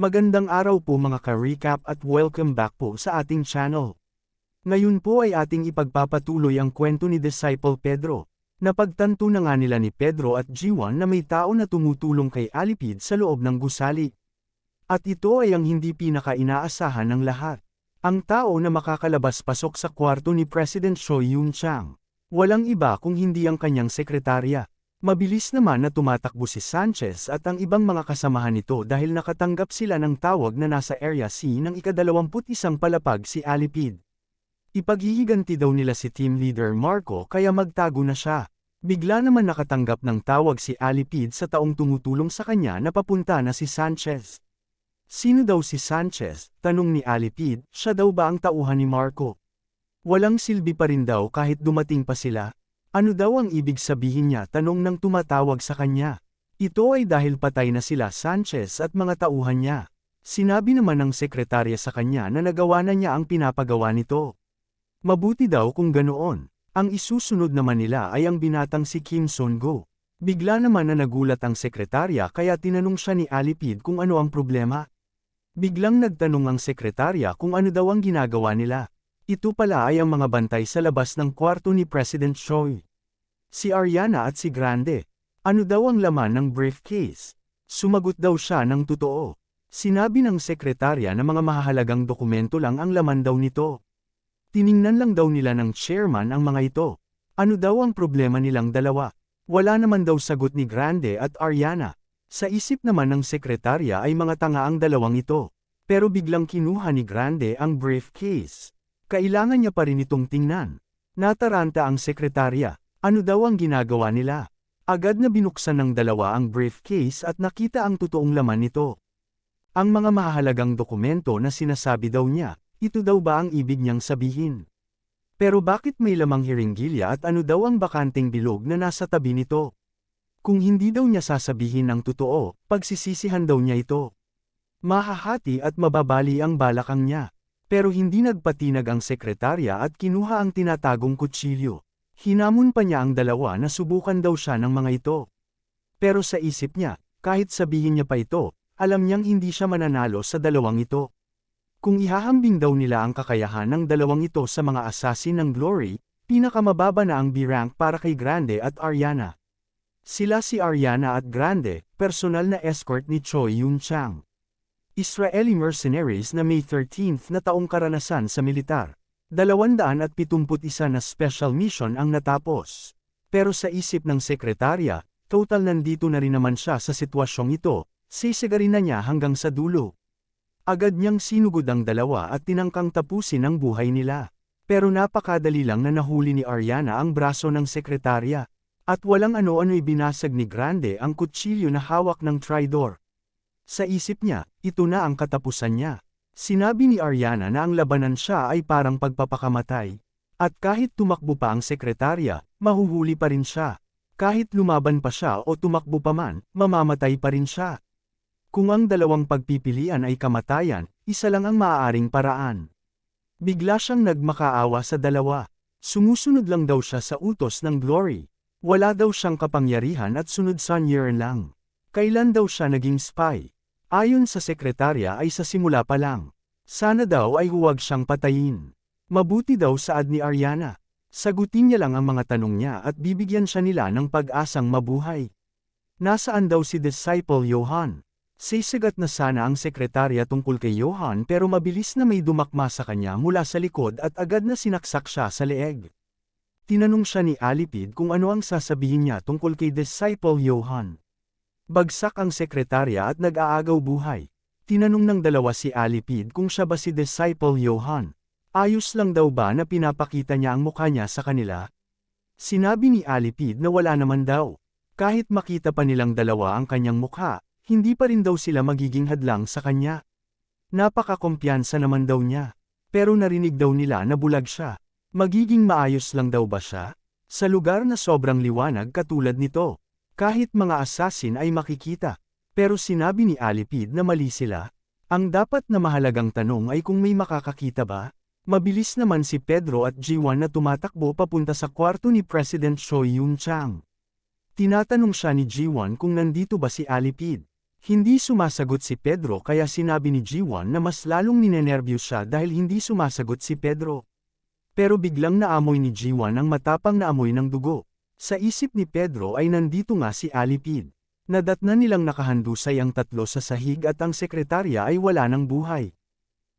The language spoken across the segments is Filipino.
Magandang araw po mga ka-recap at welcome back po sa ating channel. Ngayon po ay ating ipagpapatuloy ang kwento ni Disciple Pedro. Napagtanto na nga nila ni Pedro at G1 na may tao na tumutulong kay Alipid sa loob ng gusali. At ito ay ang hindi pinaka-inaasahan ng lahat. Ang tao na makakalabas-pasok sa kwarto ni President Choi Yoon-chang. Walang iba kung hindi ang kanyang sekretarya. Mabilis naman na tumatakbo si Sanchez at ang ibang mga kasamahan nito dahil nakatanggap sila ng tawag na nasa Area C ng ika-21 palapag si Alipid. Ipaghihiganti daw nila si team leader Marco kaya magtago na siya. Bigla naman nakatanggap ng tawag si Alipid sa taong tumutulong sa kanya na papunta na si Sanchez. Sino daw si Sanchez? Tanong ni Alipid, siya daw ba ang tauhan ni Marco? Walang silbi pa rin daw kahit dumating pa sila. Ano daw ang ibig sabihin niya? Tanong ng tumatawag sa kanya. Ito ay dahil patay na sila Sanchez at mga tauhan niya. Sinabi naman ng sekretarya sa kanya na nagawa na niya ang pinapagawa nito. Mabuti daw kung ganoon. Ang isusunod naman nila ay ang binatang si Kim Son-go. Bigla naman na nagulat ang sekretarya kaya tinanong siya ni Alipid kung ano ang problema. Biglang nagtanong ang sekretarya kung ano daw ang ginagawa nila. Ito pala ay ang mga bantay sa labas ng kwarto ni President Choi. Si Ariana at si Grande. Ano daw ang laman ng briefcase? Sumagot daw siya ng totoo. Sinabi ng sekretarya na mga mahahalagang dokumento lang ang laman daw nito. Tiningnan lang daw nila ng chairman ang mga ito. Ano daw ang problema nilang dalawa? Wala naman daw sagot ni Grande at Ariana. Sa isip naman ng sekretarya ay mga tanga ang dalawang ito. Pero biglang kinuha ni Grande ang briefcase. Kailangan niya pa rin itong tingnan. Nataranta ang sekretarya. Ano daw ang ginagawa nila? Agad na binuksan ng dalawa ang briefcase at nakita ang totoong laman nito. Ang mga mahalagang dokumento na sinasabi daw niya, ito daw ba ang ibig niyang sabihin? Pero bakit may lamang hiringgilya at ano daw ang bakanting bilog na nasa tabi nito? Kung hindi daw niya sasabihin ng totoo, pagsisisihan daw niya ito. Mahahati at mababali ang balakang niya. Pero hindi nagpatinag ang sekretarya at kinuha ang tinatagong kutsilyo. Hinamon pa niya ang dalawa na subukan daw siya ng mga ito. Pero sa isip niya, kahit sabihin niya pa ito, alam niyang hindi siya mananalo sa dalawang ito. Kung ihahambing daw nila ang kakayahan ng dalawang ito sa mga assassin ng Glory, pinakamababa na ang B-rank para kay Grande at Ariana. Sila si Ariana at Grande, personal na escort ni Choi Yoon-chang. Israeli mercenaries na May 13 na taong karanasan sa militar. 271 na special mission ang natapos. Pero sa isip ng sekretarya, total nandito na rin naman siya sa sitwasyong ito, sisagarin na niya hanggang sa dulo. Agad niyang sinugod ang dalawa at tinangkang tapusin ang buhay nila. Pero napakadali lang na nahuli ni Ariana ang braso ng sekretarya. At walang ano-ano ibinasag ni Grande ang kutsilyo na hawak ng Tridor. Sa isip niya, ito na ang katapusan niya. Sinabi ni Ariana na ang labanan siya ay parang pagpapakamatay. At kahit tumakbo pa ang sekretarya, mahuhuli pa rin siya. Kahit lumaban pa siya o tumakbo pa man, mamamatay pa rin siya. Kung ang dalawang pagpipilian ay kamatayan, isa lang ang maaaring paraan. Bigla siyang nagmakaawa sa dalawa. Sumusunod lang daw siya sa utos ng Glory. Wala daw siyang kapangyarihan at sunod sa Yearn lang. Kailan daw siya naging spy? Ayon sa sekretarya ay sa simula pa lang. Sana daw ay huwag siyang patayin. Mabuti daw saad ni Ariana. Sagutin niya lang ang mga tanong niya at bibigyan siya nila ng pag-asang mabuhay. Nasaan daw si Disciple Johan? Sisagat na sana ang sekretarya tungkol kay Johan pero mabilis na may dumakma sa kanya mula sa likod at agad na sinaksak siya sa leeg. Tinanong siya ni Alipid kung ano ang sasabihin niya tungkol kay Disciple Johan. Bagsak ang sekretarya at nag-aagaw buhay. Tinanong ng dalawa si Alipid kung siya ba si Disciple Johan. Ayos lang daw ba na pinapakita niya ang mukha niya sa kanila? Sinabi ni Alipid na wala naman daw. Kahit makita pa nilang dalawa ang kanyang mukha, hindi pa rin daw sila magiging hadlang sa kanya. Napakakumpiyansa naman daw niya. Pero narinig daw nila na bulag siya. Magiging maayos lang daw ba siya? Sa lugar na sobrang liwanag katulad nito. Kahit mga assassin ay makikita. Pero sinabi ni Alipid na mali sila. Ang dapat na mahalagang tanong ay kung may makakakita ba? Mabilis naman si Pedro at G1 na tumatakbo papunta sa kwarto ni President Choi Yoon-chang. Tinatanong siya ni G1 kung nandito ba si Alipid. Hindi sumasagot si Pedro kaya sinabi ni G1 na mas lalong ninenervyos siya dahil hindi sumasagot si Pedro. Pero biglang naamoy ni G1 ang matapang na amoy ng dugo. Sa isip ni Pedro ay nandito nga si Alipid. Nadatnan nilang nakahandusay ang tatlo sa sahig at ang sekretarya ay wala ng buhay.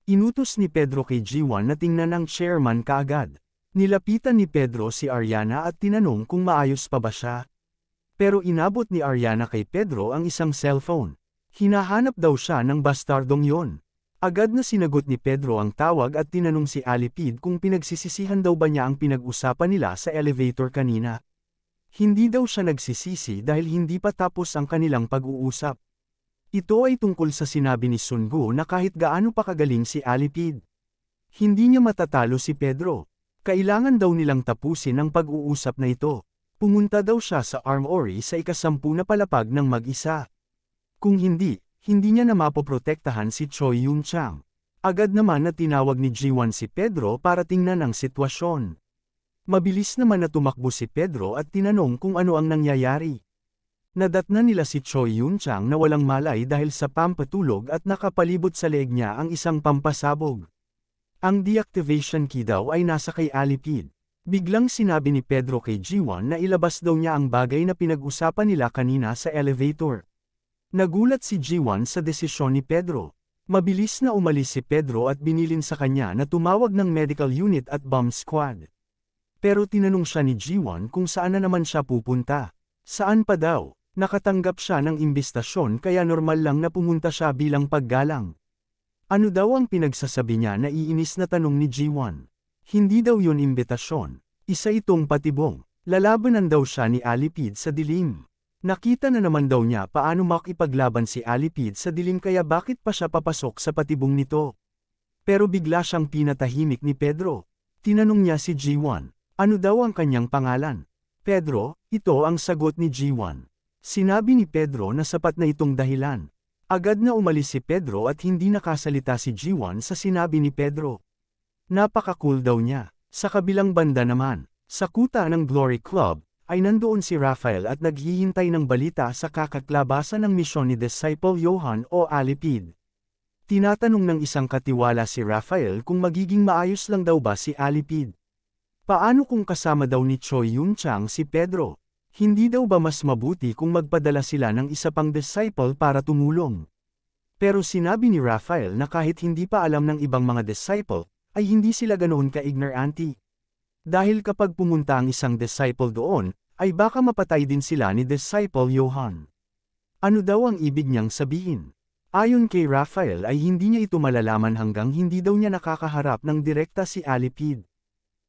Inutos ni Pedro kay G1 na tingnan ang chairman kaagad. Nilapitan ni Pedro si Ariana at tinanong kung maayos pa ba siya. Pero inabot ni Ariana kay Pedro ang isang cellphone. Hinahanap daw siya ng bastardong yon. Agad na sinagot ni Pedro ang tawag at tinanong si Alipid kung pinagsisisihan daw ba niya ang pinag-usapan nila sa elevator kanina. Hindi daw siya nagsisisi dahil hindi pa tapos ang kanilang pag-uusap. Ito ay tungkol sa sinabi ni Sungu na kahit gaano pa kagaling si Alipid, hindi niya matatalo si Pedro. Kailangan daw nilang tapusin ang pag-uusap na ito. Pumunta daw siya sa armory sa ika-10 na palapag ng mag-isa. Kung hindi niya na mapoprotektahan si Choi Yun-chang. Agad naman na tinawag ni G1 si Pedro para tingnan ang sitwasyon. Mabilis naman na tumakbo si Pedro at tinanong kung ano ang nangyayari. Nadatnan nila si Choi Yun-chang na walang malay dahil sa pampatulog at nakapalibot sa leeg niya ang isang pampasabog. Ang deactivation key daw ay nasa kay Alipid. Biglang sinabi ni Pedro kay G1 na ilabas daw niya ang bagay na pinag-usapan nila kanina sa elevator. Nagulat si G1 sa desisyon ni Pedro. Mabilis na umalis si Pedro at binilin sa kanya na tumawag ng medical unit at bomb squad. Pero tinanong siya ni G1 kung saan na naman siya pupunta. Saan pa daw? Nakatanggap siya ng imbestasyon kaya normal lang na pumunta siya bilang paggalang. Ano daw ang pinagsasabi niya na iinis na tanong ni G1? Hindi daw yun imbitasyon. Isa itong patibong. Lalabanan daw siya ni Alipid sa dilim. Nakita na naman daw niya paano makipaglaban si Alipid sa dilim kaya bakit pa siya papasok sa patibong nito. Pero bigla siyang pinatahimik ni Pedro. Tinanong niya si G1, ano daw ang kanyang pangalan? Pedro, ito ang sagot ni G1. Sinabi ni Pedro na sapat na itong dahilan. Agad na umalis si Pedro at hindi nakasalita si G1 sa sinabi ni Pedro. Napaka-cool daw niya. Sa kabilang banda naman, sa kuta ng Glory Club, ay nandoon si Raphael at naghihintay ng balita sa kakatlabasan ng misyon ni Disciple Johan o Alipid. Tinatanong ng isang katiwala si Raphael kung magiging maayos lang daw ba si Alipid. Paano kung kasama daw ni Choi Yun-chang si Pedro? Hindi daw ba mas mabuti kung magpadala sila ng isa pang disciple para tumulong? Pero sinabi ni Raphael na kahit hindi pa alam ng ibang mga disciple, ay hindi sila ganoon ka-ignorante. Dahil kapag pumunta ang isang disciple doon, ay baka mapatay din sila ni Disciple Johan. Ano daw ang ibig niyang sabihin? Ayon kay Raphael ay hindi niya ito malalaman hanggang hindi daw niya nakakaharap ng direkta si Alipid.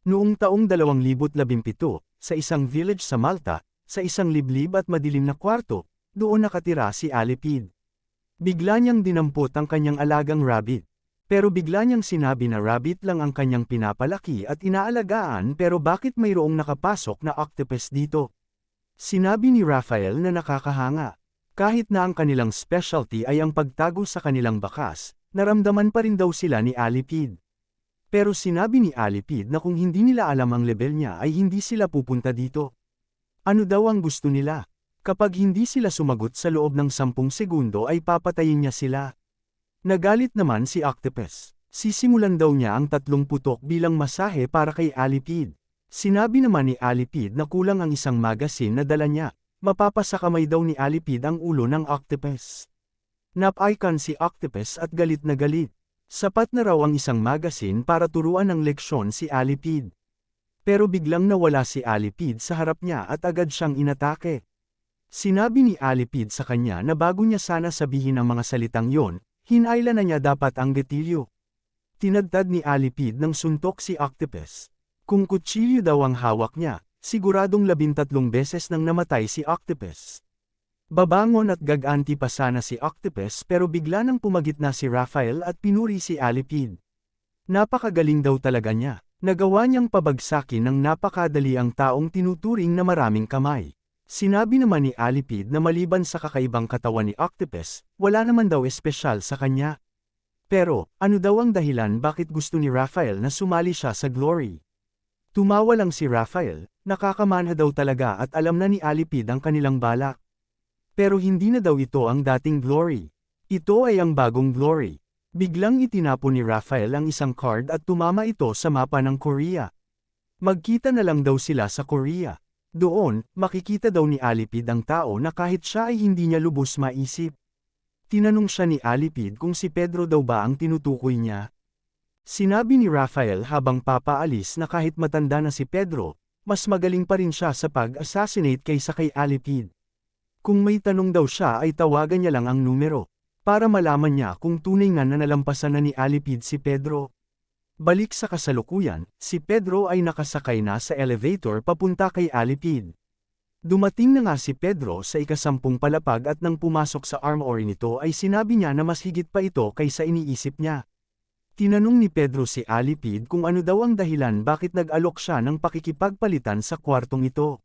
Noong taong 2017, sa isang village sa Malta, sa isang liblib at madilim na kwarto, doon nakatira si Alipid. Bigla niyang dinampot ang kanyang alagang rabbit. Pero bigla niyang sinabi na rabbit lang ang kanyang pinapalaki at inaalagaan pero bakit mayroong nakapasok na octopus dito? Sinabi ni Raphael na nakakahanga. Kahit na ang kanilang specialty ay ang pagtago sa kanilang bakas, naramdaman pa rin daw sila ni Alipid. Pero sinabi ni Alipid na kung hindi nila alam ang level niya ay hindi sila pupunta dito. Ano daw ang gusto nila? Kapag hindi sila sumagot sa loob ng 10 segundo ay papatayin niya sila. Nagalit naman si Octopus. Sisimulan daw niya ang 3 putok bilang masahe para kay Alipid. Sinabi naman ni Alipid na kulang ang isang magazine na dala niya. Mapapasakamay daw ni Alipid ang ulo ng Octopus. Napaikan si Octopus at galit na galit. Sapat na raw ang isang magazine para turuan ng leksyon si Alipid. Pero biglang nawala si Alipid sa harap niya at agad siyang inatake. Sinabi ni Alipid sa kanya na bago niya sana sabihin ang mga salitang yon, hinayla na niya dapat ang gatilyo. Tinadtad ni Alipid ng suntok si Octopus. Kung kutsilyo daw ang hawak niya, siguradong 13 beses nang namatay si Octopus. Babangon at gaganti pa sana si Octopus pero bigla nang pumagitna si Raphael at pinuri si Alipid. Napakagaling daw talaga niya. Nagawa niyang pabagsakin ng napakadali ang taong tinuturing na maraming kamay. Sinabi naman ni Alipid na maliban sa kakaibang katawan ni Octopus, wala naman daw espesyal sa kanya. Pero, ano daw ang dahilan bakit gusto ni Raphael na sumali siya sa Glory? Tumawa lang si Raphael, nakakamanha daw talaga at alam na ni Alipid ang kanilang balak. Pero hindi na daw ito ang dating Glory. Ito ay ang bagong Glory. Biglang itinapon ni Raphael ang isang card at tumama ito sa mapa ng Korea. Magkita na lang daw sila sa Korea. Doon, makikita daw ni Alipid ang tao na kahit siya ay hindi niya lubos maisip. Tinanong siya ni Alipid kung si Pedro daw ba ang tinutukoy niya. Sinabi ni Raphael habang papaalis na kahit matanda na si Pedro, mas magaling pa rin siya sa pag-assassinate kaysa kay Alipid. Kung may tanong daw siya ay tawagan niya lang ang numero, para malaman niya kung tunay nga na nalampasan na ni Alipid si Pedro. Balik sa kasalukuyan, si Pedro ay nakasakay na sa elevator papunta kay Alipid. Dumating na nga si Pedro sa ika-10 palapag at nang pumasok sa armory nito ay sinabi niya na mas higit pa ito kaysa iniisip niya. Tinanong ni Pedro si Alipid kung ano daw ang dahilan bakit nag-alok siya ng pakikipagpalitan sa kwartong ito.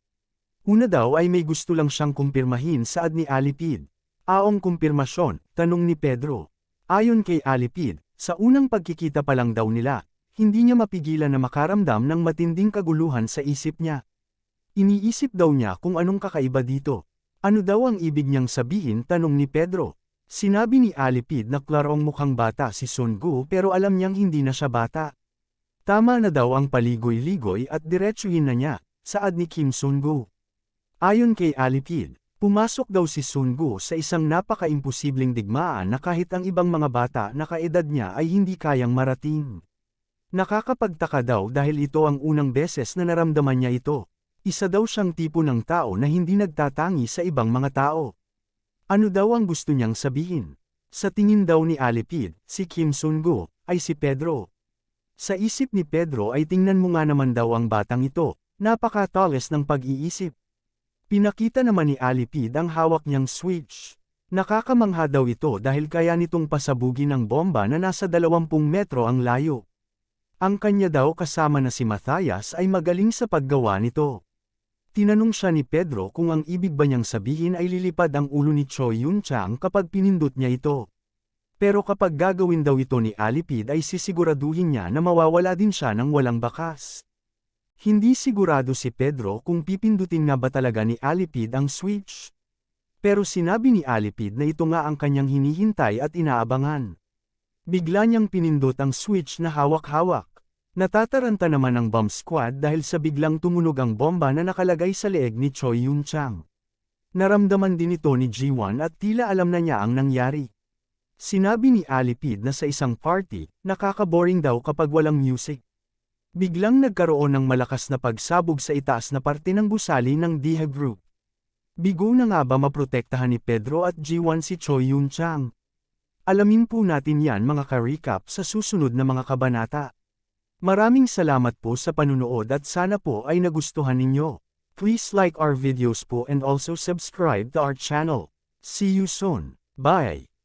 Una daw ay may gusto lang siyang kumpirmahin saad ni Alipid. Aong kumpirmasyon, tanong ni Pedro. Ayon kay Alipid, sa unang pagkikita pa lang daw nila, hindi niya mapigilan na makaramdam ng matinding kaguluhan sa isip niya. Iniisip daw niya kung anong kakaiba dito. Ano daw ang ibig niyang sabihin, tanong ni Pedro. Sinabi ni Alipid na klarong mukhang bata si Sungu pero alam niyang hindi na siya bata. Tama na daw ang paligoy-ligoy at diretsuhin na niya, saad ni Kim Sungu. Ayon kay Alipid, pumasok daw si Sungu sa isang napaka-imposibleng digmaan na kahit ang ibang mga bata na kaedad niya ay hindi kayang marating. Nakakapagtaka daw dahil ito ang unang beses na naramdaman niya ito. Isa daw siyang tipo ng tao na hindi nagtatangi sa ibang mga tao. Ano daw ang gusto niyang sabihin? Sa tingin daw ni Alipid, si Kim Sungu, ay si Pedro. Sa isip ni Pedro ay tingnan mo nga naman daw ang batang ito, napaka-tallest ng pag-iisip. Pinakita naman ni Alipid ang hawak niyang switch. Nakakamangha daw ito dahil kaya nitong pasabugin ng bomba na nasa 20 metro ang layo. Ang kanya daw kasama na si Matthias ay magaling sa paggawa nito. Tinanong siya ni Pedro kung ang ibig ba niyang sabihin ay lilipad ang ulo ni Choi Yun-chang kapag pinindot niya ito. Pero kapag gagawin daw ito ni Alipid ay sisiguraduhin niya na mawawala din siya ng walang bakas. Hindi sigurado si Pedro kung pipindutin nga ba talaga ni Alipid ang switch. Pero sinabi ni Alipid na ito nga ang kanyang hinihintay at inaabangan. Bigla niyang pinindot ang switch na hawak-hawak. Natataranta naman ang bomb squad dahil sa biglang tumunog ang bomba na nakalagay sa leeg ni Choi Yun-chang. Naramdaman din ito ni Ji-won at tila alam na niya ang nangyari. Sinabi ni Alipid na sa isang party, nakaka-boring daw kapag walang music. Biglang nagkaroon ng malakas na pagsabog sa itaas na parte ng gusali ng Diha Group. Bigo na nga ba maprotektahan ni Pedro at Ji-won si Choi Yun-chang? Alamin po natin yan mga ka-recap sa susunod na mga kabanata. Maraming salamat po sa panunood at sana po ay nagustuhan ninyo. Please like our videos po and also subscribe to our channel. See you soon. Bye!